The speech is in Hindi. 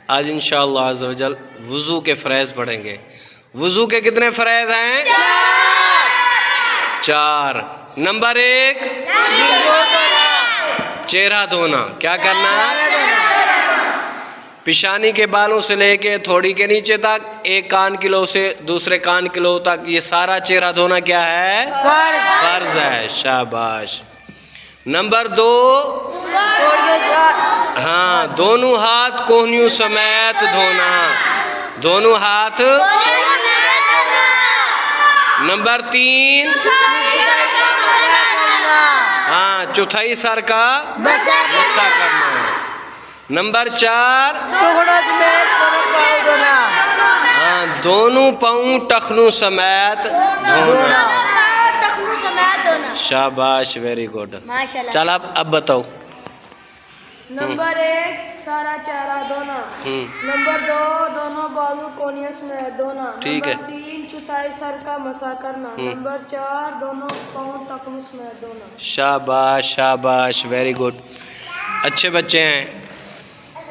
आज इंशाअल्लाह अज़्ज़ व जल वुज़ू के फ़रज़ पढ़ेंगे। वुज़ू के कितने फ़रज़ हैं? 4। नंबर 1 चेहरा धोना। क्या करना? पिशानी के बालों से लेके थोड़ी के नीचे तक, एक कान किलो से दूसरे कान किलो तक, ये सारा चेहरा धोना क्या है? फर्ज है। शाबाश। नंबर 2 हाँ, दोनों हाथ कोहनियों समेत धोना। दोनों हाथ। नंबर 3 हाँ, चौथाई सर का मस्सा करना। नंबर 4 हाँ, दोनों पाँव टखनों समेत धोना। शाबाश, वेरी गुड। चल अब बताओ। नंबर 1 सारा चेहरा धोना। नंबर 2 दोनों बाजू कोहनियों समेत धोना। ठीक है। नंबर 3 चौथाई सर का मसा करना। नंबर 4 दोनों पाँव टखनों समेत धोना। शाबाश शाबाश, वेरी गुड, अच्छे बच्चे हैं।